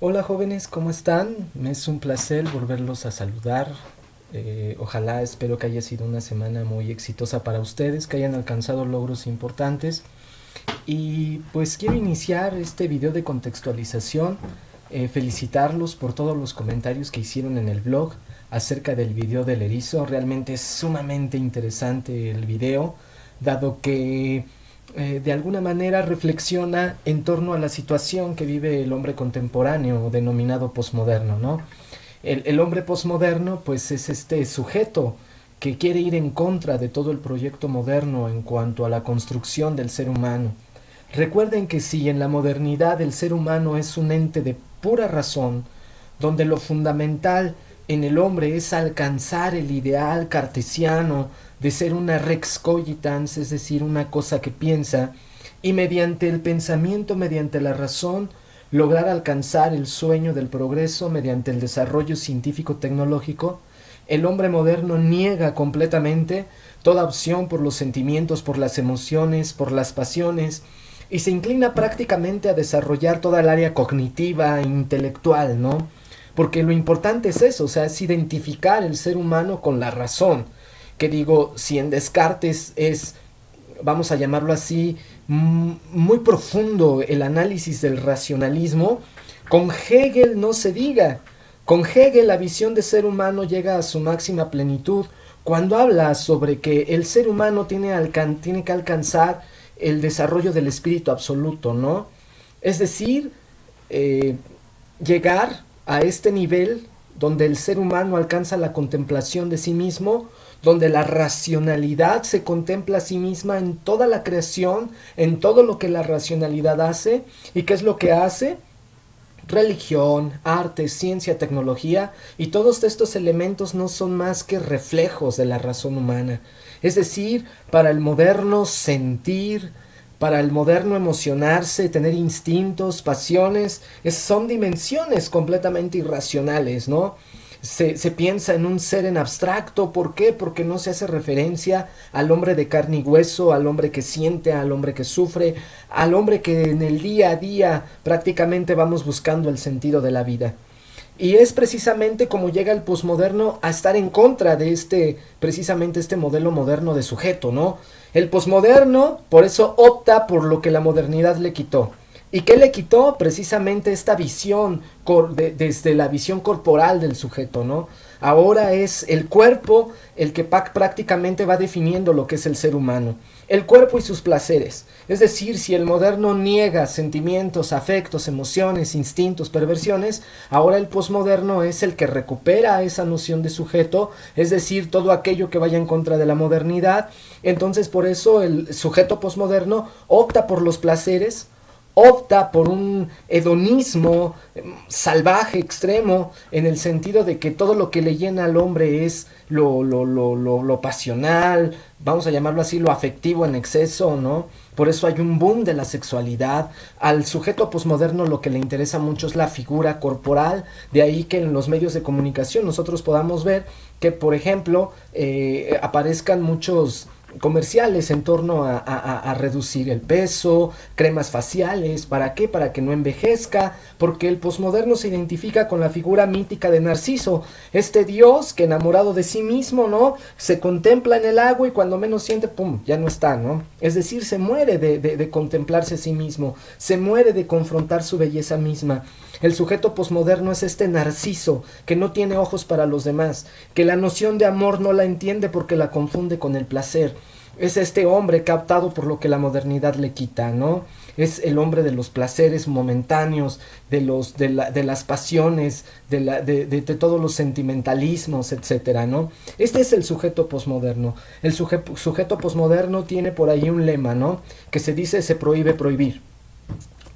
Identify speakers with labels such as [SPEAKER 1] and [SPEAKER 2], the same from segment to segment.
[SPEAKER 1] Hola jóvenes, ¿cómo están? Me es un placer volverlos a saludar. Ojalá, espero que haya sido una semana muy exitosa para ustedes, que hayan alcanzado logros importantes. Y pues quiero iniciar este video de contextualización, felicitarlos por todos los comentarios que hicieron en el blog acerca del video del erizo. Realmente es sumamente interesante el video, dado que de alguna manera reflexiona en torno a la situación que vive el hombre contemporáneo, denominado posmoderno, ¿no? El hombre posmoderno pues es este sujeto que quiere ir en contra de todo el proyecto moderno en cuanto a la construcción del ser humano. Recuerden que si en la modernidad el ser humano es un ente de pura razón, donde lo fundamental en el hombre es alcanzar el ideal cartesiano de ser una rex cogitans, es decir, una cosa que piensa, y mediante el pensamiento, mediante la razón, lograr alcanzar el sueño del progreso mediante el desarrollo científico-tecnológico, el hombre moderno niega completamente toda opción por los sentimientos, por las emociones, por las pasiones, y se inclina prácticamente a desarrollar toda el área cognitiva e intelectual, ¿no? Porque lo importante es eso, o sea, es identificar el ser humano con la razón. Que digo, si en Descartes es, vamos a llamarlo así, muy profundo el análisis del racionalismo, con Hegel no se diga. Con Hegel la visión de ser humano llega a su máxima plenitud cuando habla sobre que el ser humano tiene que alcanzar el desarrollo del espíritu absoluto, ¿no? Es decir, eh, llegar a este nivel donde el ser humano alcanza la contemplación de sí mismo, donde la racionalidad se contempla a sí misma en toda la creación, en todo lo que la racionalidad hace. ¿Y qué es lo que hace? Religión, arte, ciencia, tecnología, y todos estos elementos no son más que reflejos de la razón humana. Es decir, para el moderno sentir, para el moderno emocionarse, tener instintos, pasiones, son dimensiones completamente irracionales, ¿no? Se piensa en un ser en abstracto. ¿Por qué? Porque no se hace referencia al hombre de carne y hueso, al hombre que siente, al hombre que sufre, al hombre que en el día a día prácticamente vamos buscando el sentido de la vida. Y es precisamente como llega el posmoderno a estar en contra de precisamente este modelo moderno de sujeto, ¿no? El posmoderno, por eso opta por lo que la modernidad le quitó. ¿Y qué le quitó? Precisamente esta visión, desde la visión corporal del sujeto, ¿no? Ahora es el cuerpo el que prácticamente va definiendo lo que es el ser humano. El cuerpo y sus placeres. Es decir, si el moderno niega sentimientos, afectos, emociones, instintos, perversiones, ahora el posmoderno es el que recupera esa noción de sujeto, es decir, todo aquello que vaya en contra de la modernidad. Entonces, por eso el sujeto posmoderno opta por los placeres, opta por un hedonismo salvaje, extremo, en el sentido de que todo lo que le llena al hombre es lo pasional, vamos a llamarlo así, lo afectivo en exceso, ¿no? Por eso hay un boom de la sexualidad. Al sujeto posmoderno lo que le interesa mucho es la figura corporal, de ahí que en los medios de comunicación nosotros podamos ver que, por ejemplo, aparezcan muchos comerciales en torno a reducir el peso, cremas faciales. ¿Para qué? Para que no envejezca, porque el posmoderno se identifica con la figura mítica de Narciso, este dios que enamorado de sí mismo, ¿no? Se contempla en el agua y cuando menos siente, ¡pum!, ya no está, ¿no? Es decir, se muere de contemplarse a sí mismo, se muere de confrontar su belleza misma. El sujeto posmoderno es este Narciso que no tiene ojos para los demás, que la noción de amor no la entiende porque la confunde con el placer. Es este hombre captado por lo que la modernidad le quita, ¿no? Es el hombre de los placeres momentáneos, de las pasiones, de todos los sentimentalismos, etcétera, ¿no? Este es el sujeto posmoderno. El sujeto posmoderno tiene por ahí un lema, ¿no? Que se dice: se prohíbe prohibir.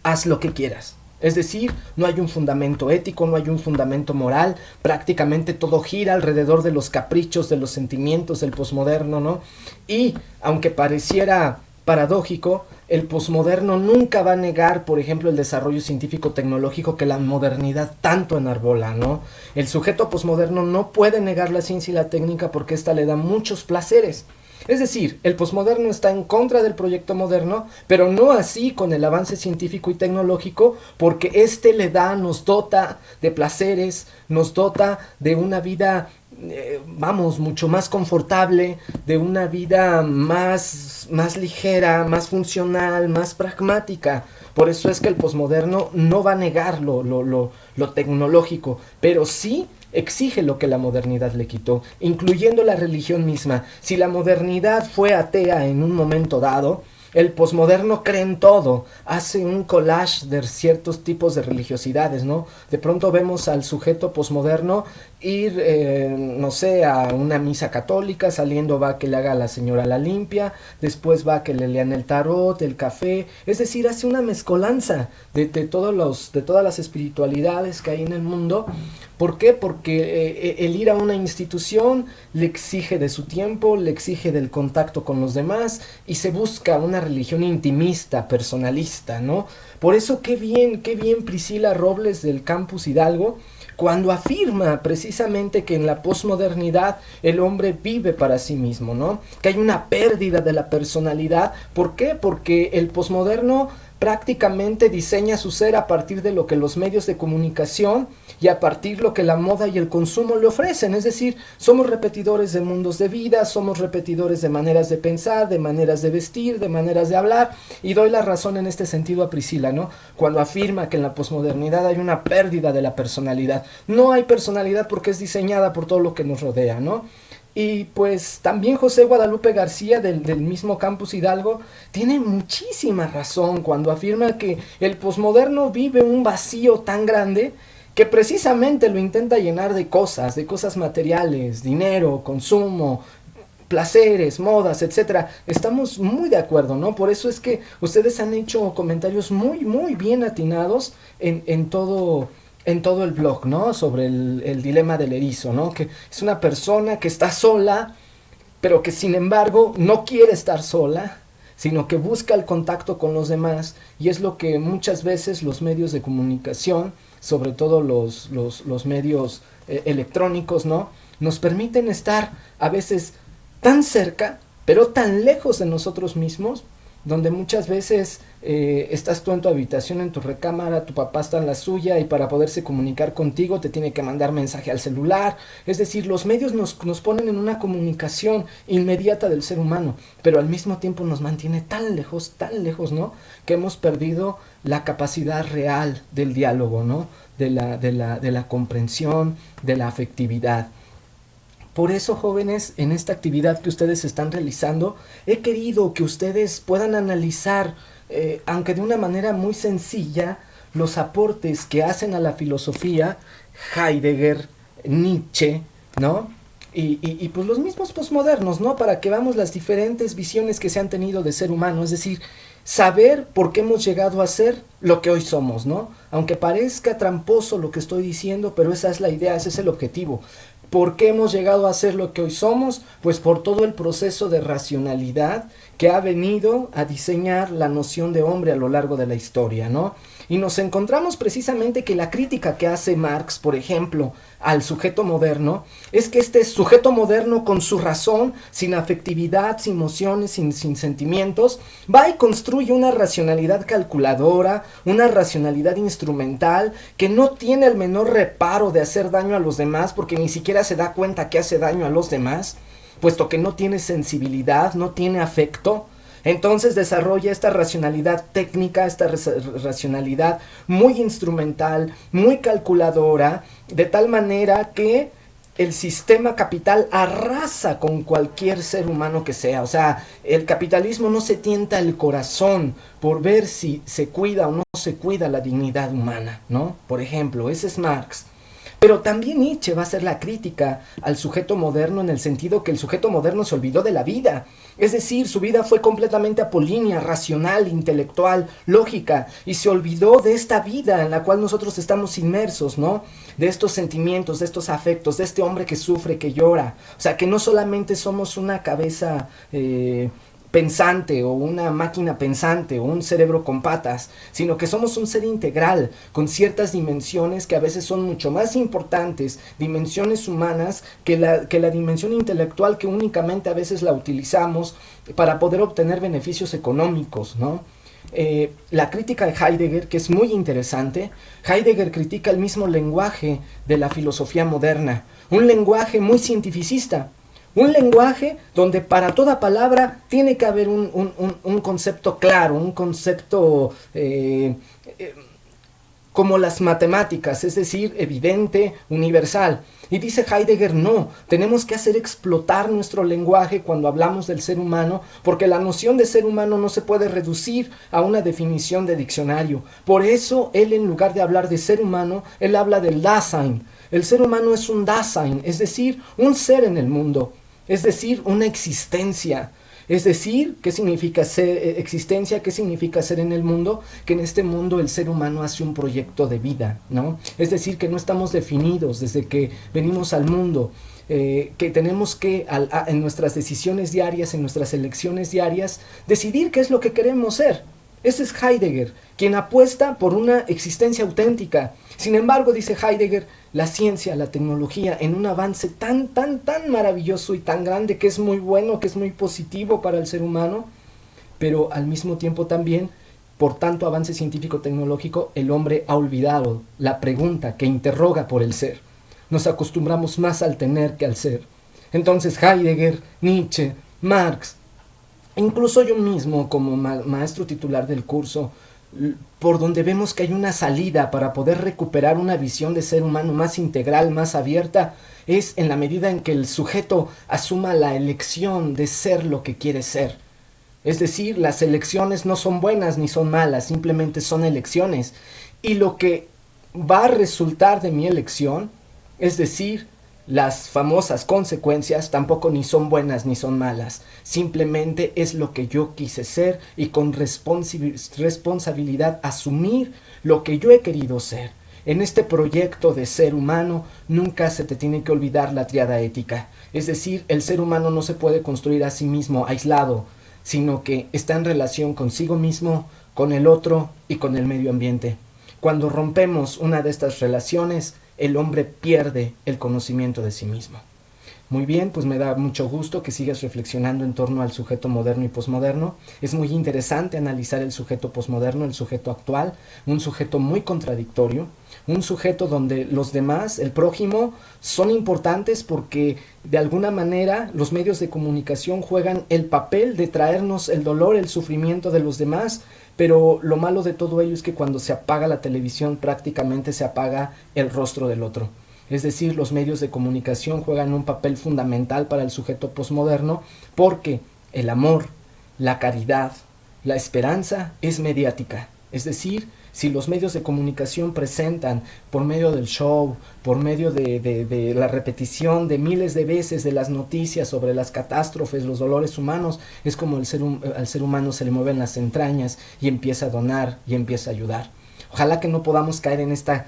[SPEAKER 1] Haz lo que quieras. Es decir, no hay un fundamento ético, no hay un fundamento moral, prácticamente todo gira alrededor de los caprichos, de los sentimientos del posmoderno, ¿no? Y, aunque pareciera paradójico, el posmoderno nunca va a negar, por ejemplo, el desarrollo científico-tecnológico que la modernidad tanto enarbola, ¿no? El sujeto posmoderno no puede negar la ciencia y la técnica porque ésta le da muchos placeres. Es decir, el posmoderno está en contra del proyecto moderno, pero no así con el avance científico y tecnológico, porque este nos dota de placeres, nos dota de una vida, mucho más confortable, de una vida más ligera, más funcional, más pragmática. Por eso es que el posmoderno no va a negar lo tecnológico, pero sí exige lo que la modernidad le quitó, incluyendo la religión misma. Si la modernidad fue atea en un momento dado, el posmoderno cree en todo, hace un collage de ciertos tipos de religiosidades, ¿no? De pronto vemos al sujeto posmoderno ir, no sé, a una misa católica, saliendo va que le haga a la señora la limpia, después va que le lean el tarot, el café, es decir, hace una mezcolanza de todas las espiritualidades que hay en el mundo. ¿Por qué? Porque el ir a una institución le exige de su tiempo, le exige del contacto con los demás y se busca una religión intimista, personalista, ¿no? Por eso qué bien Priscila Robles del Campus Hidalgo, cuando afirma precisamente que en la posmodernidad el hombre vive para sí mismo, ¿no? Que hay una pérdida de la personalidad. ¿Por qué? Porque el posmoderno prácticamente diseña su ser a partir de lo que los medios de comunicación y a partir de lo que la moda y el consumo le ofrecen. Es decir, somos repetidores de mundos de vida, somos repetidores de maneras de pensar, de maneras de vestir, de maneras de hablar, y doy la razón en este sentido a Priscila, ¿no? Cuando afirma que en la posmodernidad hay una pérdida de la personalidad. No hay personalidad porque es diseñada por todo lo que nos rodea, ¿no? Y pues también José Guadalupe García del mismo Campus Hidalgo tiene muchísima razón cuando afirma que el posmoderno vive un vacío tan grande que precisamente lo intenta llenar de cosas materiales, dinero, consumo, placeres, modas, etcétera. Estamos muy de acuerdo, ¿no? Por eso es que ustedes han hecho comentarios muy bien atinados en todo el blog, ¿no? Sobre el dilema del erizo, ¿no? Que es una persona que está sola, pero que sin embargo no quiere estar sola, sino que busca el contacto con los demás, y es lo que muchas veces los medios de comunicación, sobre todo los medios electrónicos, ¿no? Nos permiten estar a veces tan cerca, pero tan lejos de nosotros mismos, donde muchas veces estás tú en tu habitación, en tu recámara, tu papá está en la suya, y para poderse comunicar contigo te tiene que mandar mensaje al celular. Es decir, los medios nos ponen en una comunicación inmediata del ser humano, pero al mismo tiempo nos mantiene tan lejos, ¿no? Que hemos perdido la capacidad real del diálogo, ¿no? De la comprensión, de la afectividad. Por eso, jóvenes, en esta actividad que ustedes están realizando, he querido que ustedes puedan analizar, aunque de una manera muy sencilla, los aportes que hacen a la filosofía Heidegger, Nietzsche, ¿no? Y pues los mismos posmodernos, ¿no? Para que veamos las diferentes visiones que se han tenido de ser humano, es decir, saber por qué hemos llegado a ser lo que hoy somos, ¿no? Aunque parezca tramposo lo que estoy diciendo, pero esa es la idea, ese es el objetivo. ¿Por qué hemos llegado a ser lo que hoy somos? Pues por todo el proceso de racionalidad que ha venido a diseñar la noción de hombre a lo largo de la historia, ¿no? Y nos encontramos precisamente que la crítica que hace Marx, por ejemplo, al sujeto moderno, es que este sujeto moderno con su razón, sin afectividad, sin emociones, sin sentimientos, va y construye una racionalidad calculadora, una racionalidad instrumental, que no tiene el menor reparo de hacer daño a los demás, porque ni siquiera se da cuenta que hace daño a los demás, puesto que no tiene sensibilidad, no tiene afecto. Entonces desarrolla esta racionalidad técnica, esta racionalidad muy instrumental, muy calculadora, de tal manera que el sistema capital arrasa con cualquier ser humano que sea. O sea, el capitalismo no se tienta el corazón por ver si se cuida o no se cuida la dignidad humana, ¿no? Por ejemplo, ese es Marx. Pero también Nietzsche va a hacer la crítica al sujeto moderno en el sentido que el sujeto moderno se olvidó de la vida. Es decir, su vida fue completamente apolínea, racional, intelectual, lógica, y se olvidó de esta vida en la cual nosotros estamos inmersos, ¿no? De estos sentimientos, de estos afectos, de este hombre que sufre, que llora. O sea, que no solamente somos una cabeza pensante o una máquina pensante o un cerebro con patas, sino que somos un ser integral con ciertas dimensiones que a veces son mucho más importantes, dimensiones humanas, que la dimensión intelectual que únicamente a veces la utilizamos para poder obtener beneficios económicos, ¿no? La crítica de Heidegger, que es muy interesante, Heidegger critica el mismo lenguaje de la filosofía moderna, un lenguaje muy cientificista, un lenguaje donde para toda palabra tiene que haber un concepto claro, un concepto como las matemáticas, es decir, evidente, universal. Y dice Heidegger, no, tenemos que hacer explotar nuestro lenguaje cuando hablamos del ser humano, porque la noción de ser humano no se puede reducir a una definición de diccionario. Por eso él, en lugar de hablar de ser humano, él habla del Dasein. El ser humano es un Dasein, es decir, un ser en el mundo. Es decir, una existencia. Es decir, ¿qué significa ser existencia? ¿Qué significa ser en el mundo? Que en este mundo el ser humano hace un proyecto de vida, ¿no? Es decir, que no estamos definidos desde que venimos al mundo, que tenemos que en nuestras decisiones diarias, en nuestras elecciones diarias, decidir qué es lo que queremos ser. Ese es Heidegger, quien apuesta por una existencia auténtica. Sin embargo, dice Heidegger, la ciencia, la tecnología, en un avance tan maravilloso y tan grande, que es muy bueno, que es muy positivo para el ser humano, pero al mismo tiempo también, por tanto avance científico-tecnológico, el hombre ha olvidado la pregunta que interroga por el ser. Nos acostumbramos más al tener que al ser. Entonces Heidegger, Nietzsche, Marx, incluso yo mismo como maestro titular del curso, por donde vemos que hay una salida para poder recuperar una visión de ser humano más integral, más abierta, es en la medida en que el sujeto asuma la elección de ser lo que quiere ser. Es decir, las elecciones no son buenas ni son malas, simplemente son elecciones. Y lo que va a resultar de mi elección, es decir, las famosas consecuencias, tampoco ni son buenas ni son malas, simplemente es lo que yo quise ser y con responsabilidad asumir lo que yo he querido ser. En este proyecto de ser humano nunca se te tiene que olvidar la tríada ética, es decir, el ser humano no se puede construir a sí mismo aislado, sino que está en relación consigo mismo, con el otro y con el medio ambiente. Cuando rompemos una de estas relaciones, el hombre pierde el conocimiento de sí mismo. Muy bien, pues me da mucho gusto que sigas reflexionando en torno al sujeto moderno y posmoderno. Es muy interesante analizar el sujeto posmoderno, el sujeto actual, un sujeto muy contradictorio, un sujeto donde los demás, el prójimo, son importantes porque de alguna manera los medios de comunicación juegan el papel de traernos el dolor, el sufrimiento de los demás, pero lo malo de todo ello es que cuando se apaga la televisión prácticamente se apaga el rostro del otro. Es decir, los medios de comunicación juegan un papel fundamental para el sujeto posmoderno porque el amor, la caridad, la esperanza es mediática. Es decir, si los medios de comunicación presentan por medio del show, por medio de la repetición de miles de veces de las noticias sobre las catástrofes, los dolores humanos, es como al ser humano se le mueven las entrañas y empieza a donar y empieza a ayudar. Ojalá que no podamos caer en esta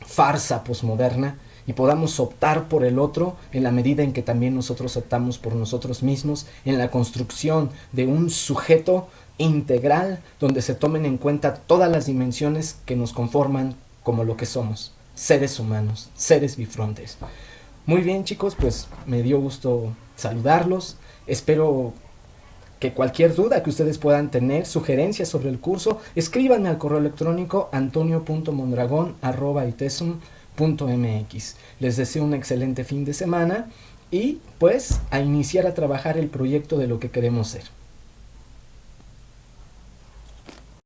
[SPEAKER 1] farsa posmoderna y podamos optar por el otro en la medida en que también nosotros optamos por nosotros mismos en la construcción de un sujeto integral donde se tomen en cuenta todas las dimensiones que nos conforman como lo que somos, seres humanos, seres bifrontes. Muy bien, chicos, pues me dio gusto saludarlos. Espero que cualquier duda que ustedes puedan tener, sugerencias sobre el curso, escríbanme al correo electrónico antonio.mondragon@itesum.mx. Les deseo un excelente fin de semana y pues a iniciar a trabajar el proyecto de lo que queremos ser.